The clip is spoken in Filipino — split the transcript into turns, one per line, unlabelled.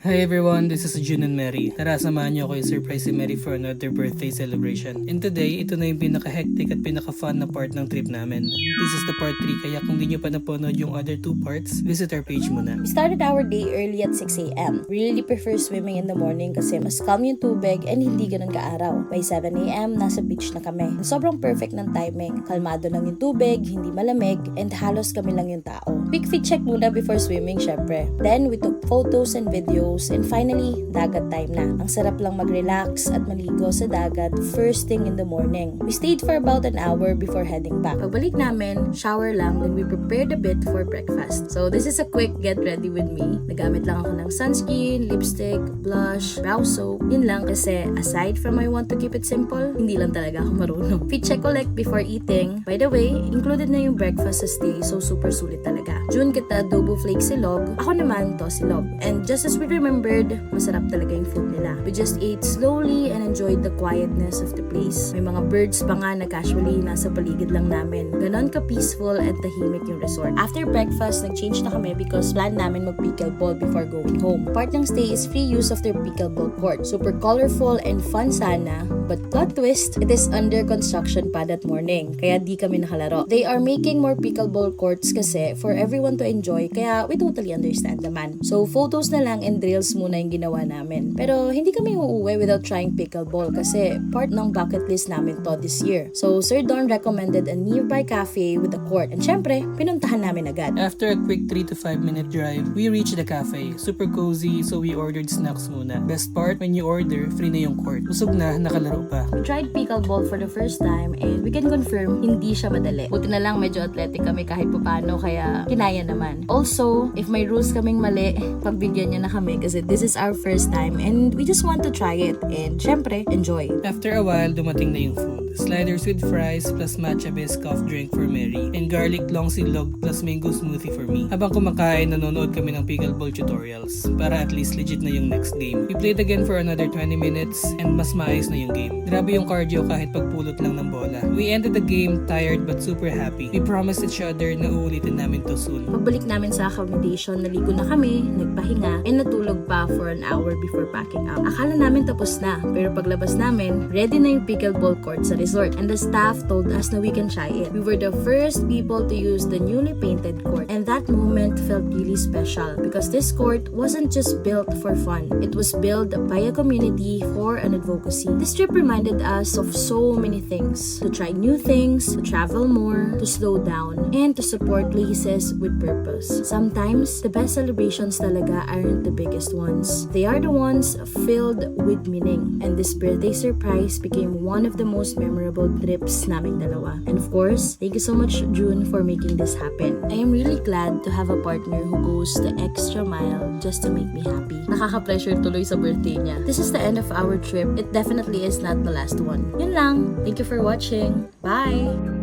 Hi everyone, this is June and Mary. Tara, samahan niyo ako i-surprise si Mary for another birthday celebration. And today, ito na yung pinaka-hectic at pinaka-fun na part ng trip namin. This is the part 3, kaya kung di niyo pa napanood yung other 2 parts, visit our page muna.
We started our day early at 6 a.m. We really prefer swimming in the morning kasi mas calm yung tubig and hindi ganun kaaraw. By 7 a.m., nasa beach na kami. Sobrang perfect ng timing. Kalmado lang yung tubig, hindi malamig, and halos kami lang yung tao. Quick fit check muna before swimming, syempre. Then, we took photos and videos, and finally, dagat time na. Ang sarap lang mag-relax at maligo sa dagat first thing in the morning. We stayed for about an hour before heading back. Pagbalik namin, shower lang, then we prepared a bit for breakfast. So, this is a quick get ready with me. Nagamit lang ako ng sunscreen, lipstick, blush, brow soap. Yun lang kasi aside from I want to keep it simple, hindi lang talaga ako marunong. Fit check ulit before eating. By the way, included na yung breakfast sa stay, so super sulit talaga. June kita adobo flake silog. Ako naman to silog. And just as we remembered, masarap talaga yung food nila. We just ate slowly and enjoyed the quietness of the place. May mga birds pa nga na casually nasa paligid lang namin. Ganon ka-peaceful at tahimik yung resort. After breakfast, nag-change na kami because plan namin mag-pickleball before going home. Part ng stay is free use of their pickleball court. Super colorful and fun sana, but plot twist, it is under construction pa that morning. Kaya di kami nakalaro. They are making more pickleball courts kasi for everyone to enjoy, kaya we totally understand naman. So, photos na lang and drills muna yung ginawa namin. Pero hindi kami uuwi without trying pickleball kasi part ng bucket list namin to this year. So, Sir Don recommended a nearby cafe with a court. And syempre, pinuntahan namin agad.
After a quick 3 to 5 minute drive, we reached the cafe. Super cozy, so we ordered snacks muna. Best part, when you order, free na yung court. Busog na, nakalaro pa.
We tried pickleball for the first time and we can confirm hindi siya madali. Buti na lang medyo athletic kami kahit paano kaya kinaya naman. Also, if may rules kaming mali, pagbigyan niya na kami kasi this is our first time and we just want to try it and syempre, enjoy.
After a while, dumating na yung food. Sliders with fries plus matcha biscoff drink for Mary and garlic long silog plus mango smoothie for me. Habang kumakain, nanonood kami ng pickleball tutorials para at least legit na yung next game. We played again for another 20 minutes and mas maayos na yung game. Grabe yung cardio kahit pagpulot lang ng bola. We ended the game tired but super happy. We promised each other na uulitin namin to soon.
Pagbalik namin sa accommodation, naligo na kami, nagpahinga, and natulog pa for an hour before packing up. Akala namin tapos na, pero paglabas namin, ready na yung pickleball court sa resort, and the staff told us na we can try it. We were the first people to use the newly painted court, and that moment felt really special because this court wasn't just built for fun. It was built by a community for an advocacy. This trip reminded us of so many things. To try new things, to travel more, to slow down, and to support places with purpose. Sometimes, the best celebrations talaga aren't the biggest ones. They are the ones filled with meaning. And this birthday surprise became one of the most memorable trips naming dalawa. And of course, thank you so much, June, for making this happen. I am really glad to have a partner who goes the extra mile just to make me happy. Nakaka-pleasure tuloy sa birthday niya. This is the end of our trip. It definitely is not the last one. Yun lang. Thank you for watching. Bye!